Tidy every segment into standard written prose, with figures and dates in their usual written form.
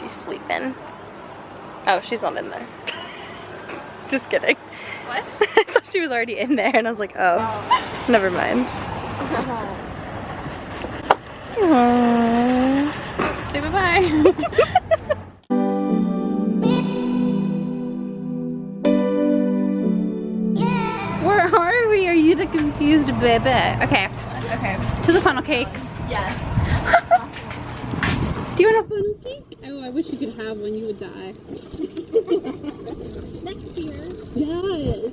She's sleeping. Oh, she's not in there. Just kidding. What? I thought she was already in there and I was like, oh. Never mind. Aww. Say bye-bye. Where are we? Are you the confused baby? Okay. Okay. To the funnel cakes. Yes. Do you want a funnel cake? Oh, I wish you could have one. You would die. Next year. Yes.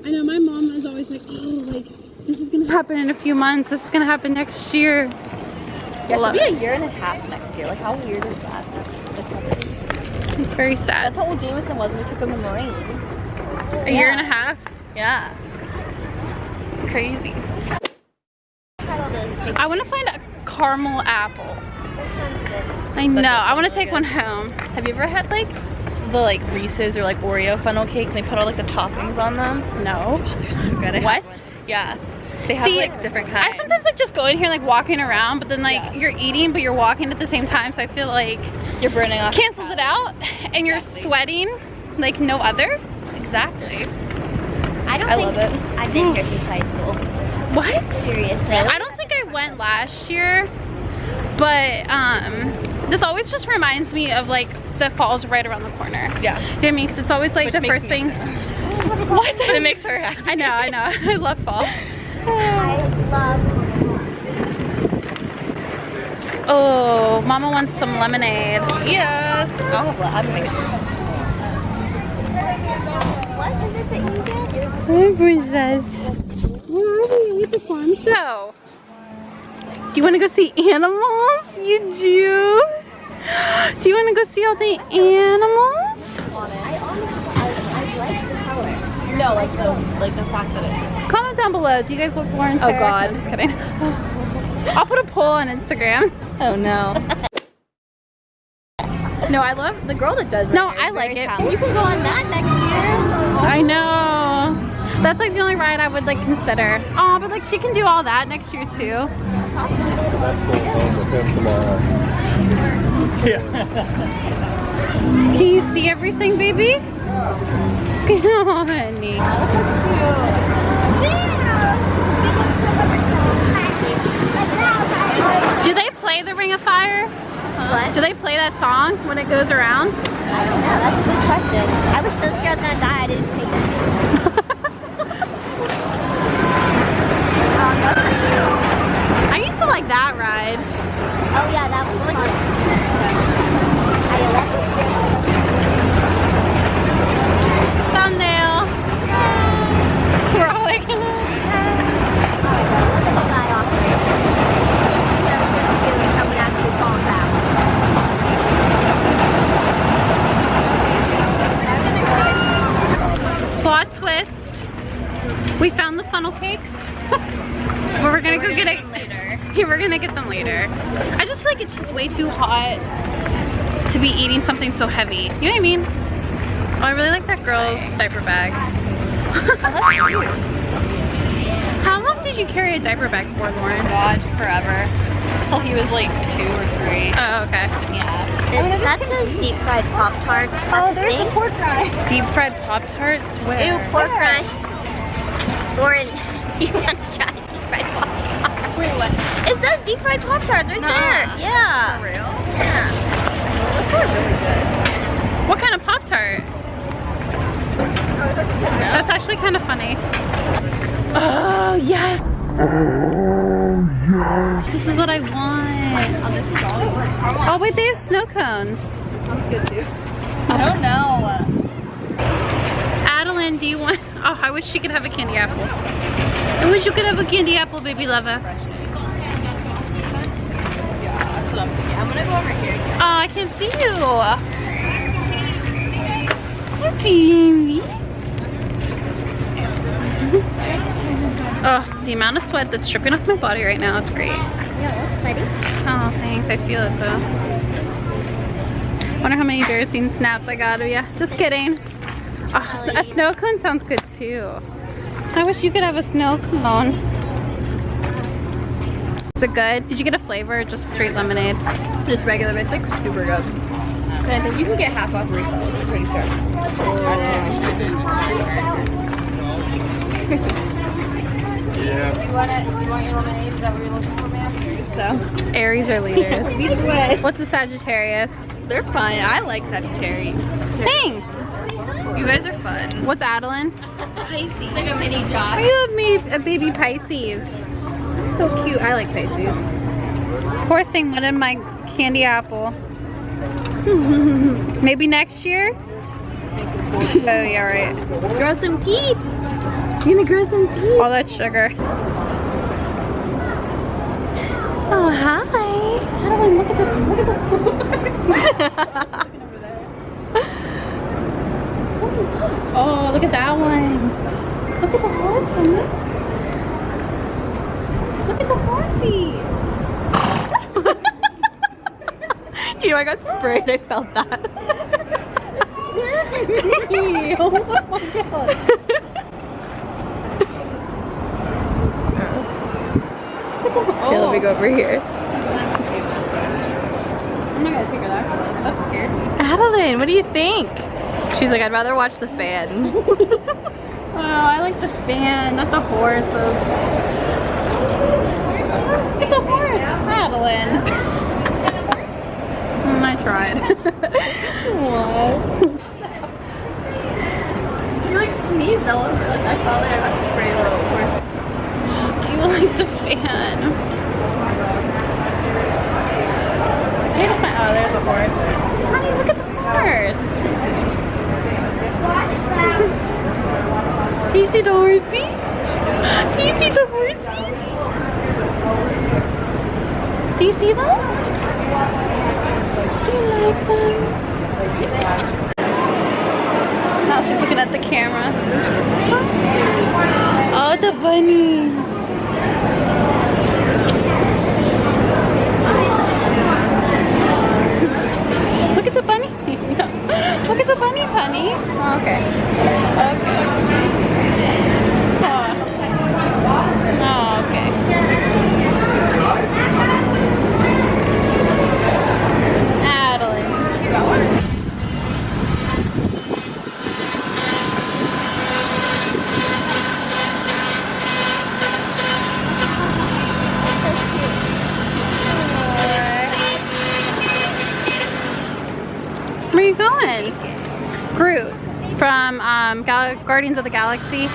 I know my mom is always like, oh, like this is gonna happen in a few months. This is gonna happen next year. Yeah, she'll be a year and a half next year. Like, how weird is that? It's very sad. That's how old Jameson was when we took him to Marine. A year and a half? Yeah. It's crazy. I want to find a caramel apple. That sounds good. I know. I want to really take one home. Have you ever had like the like Reese's or like Oreo funnel cake and they put all like the toppings on them? No. Oh, they're so good. What? Yeah. They have like different kinds. I sometimes like just go in here like walking around, but then like you're eating but you're walking at the same time, so I feel like you're burning off. Cancels it out and you're sweating like no other. Exactly. I love it. I've been here since high school. What? Seriously. I don't think I went last year, but this always just reminds me of like the fall's right around the corner. Yeah. You know what I mean? Because it's always like the first thing. What? It makes her happy. I know. I love fall. I love. Oh, Mama wants some lemonade. Yeah. I'm making What is it that you get? Hi, princess. Where are we? Are we at the farm show? Do you want to go see animals? You do? Do you want to go see all the animals? I like the color. No, like the fact that it's. Comment down below. Do you guys love Lauren's hair? Oh God. I'm just kidding. I'll put a poll on Instagram. Oh no. No, I love the girl that does. No, I like it. You can go on that next year. I know. That's like the only ride I would like consider. Oh, but like she can do all that next year too. Can you see everything, baby? Oh, honey. Do they play the Ring of Fire? What? Do they play that song when it goes around? I don't know. That's a good question. I was so scared I was gonna die. I didn't pay attention. I used to like that ride. Oh yeah, that was fun. Thumbnail. We're all like, plot twist. We found the funnel cakes. But we're gonna go get it later. Yeah, we're gonna get them later. I just feel like it's just way too hot to be eating something so heavy. You know what I mean? Oh, I really like that girl's diaper bag. How long did you carry a diaper bag for, Lauren? God, forever. Until he was like 2 or 3. Oh, okay. Yeah. That says deep fried Pop-Tarts. Oh, there's the pork rind. Deep fried Pop-Tarts? Where? Ew, pork rind. Lauren, you want to try deep fried Pop-Tarts? Wait, what? It says deep fried Pop-Tarts right there. Yeah. For real? Yeah. Those are really good. What kind of Pop-Tart? That's actually kind of funny. Oh, yes. This is what I want. Oh, this is all it was. Oh, wait, they have snow cones. Sounds good too. I don't know. Adalyn, do you want... Oh, I wish she could have a candy apple. I wish you could have a candy apple, baby lover. Yeah, that's what I'm thinking. I'm gonna go over here. Oh, I can't see you. Hi, baby. Oh, the amount of sweat that's dripping off my body right now, it's great. Yeah, looks sweaty. Oh, thanks. I feel it though. Wonder how many embarrassing snaps I got of you. Just kidding. Oh, a snow cone sounds good too. I wish you could have a snow cone. Is it good? Did you get a flavor or just straight lemonade? Just regular, but it's like super good. And I think you can get half off refills, I'm pretty sure. Yeah. You want your lemonade? Is that what you're looking for, ma'am? So, Aries are leaders. either way. What's a Sagittarius? They're fun. I like Sagittarius. Thanks. You guys are fun. What's Adalyn? It's like a mini Josh. Are you a baby Pisces? So cute. I like Pisces. Poor thing wanted my candy apple. Maybe next year? Oh yeah, right. Grow some teeth. You gonna grow some teeth? All that sugar. Oh, hi. Adalyn, look at Oh, look at that one. Look at the horse, honey. Look at the horsey. You know, I got sprayed. I felt that. Oh my gosh. Okay, let me go over here. I'm not gonna take her that close. That scared me. Adalyn, what do you think? She's like, I'd rather watch the fan. Oh, I like the fan, not the horse. Look at the horse, Adalyn. I tried. What? You like sneezed all over. Like, I thought I got sprayed all over. Do you like the fan? There's my, oh, there's a horse. Honey, look at the horse. Do you see the horsies? Do you see the horsies? Do you see them? Do you like them? Now she's looking at the camera. Oh, the bunnies. Look at the bunny. Look at the bunnies, honey. Oh, okay. Okay. Oh, okay. Adalyn. Where are you going? Groot from Guardians of the Galaxy.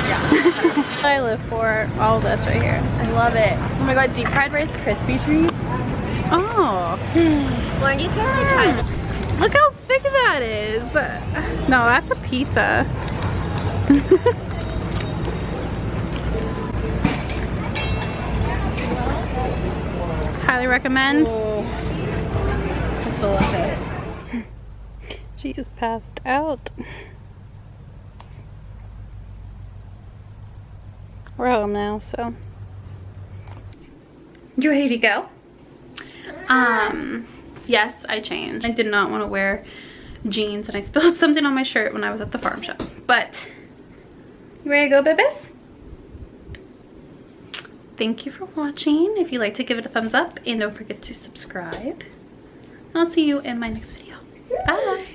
Yeah. I live for all this right here. I love it. Oh my god, deep fried Rice Krispie treats. Oh, Lauren, you can't really try this. look how big that is. No, that's a pizza. Highly recommend. Oh, it's delicious. She is passed out. We're home now, so. You ready to go? Yes, I changed. I did not want to wear jeans and I spilled something on my shirt when I was at the farm shop. But, you ready to go, babies? Thank you for watching. If you like to give it a thumbs up and don't forget to subscribe. I'll see you in my next video. Bye.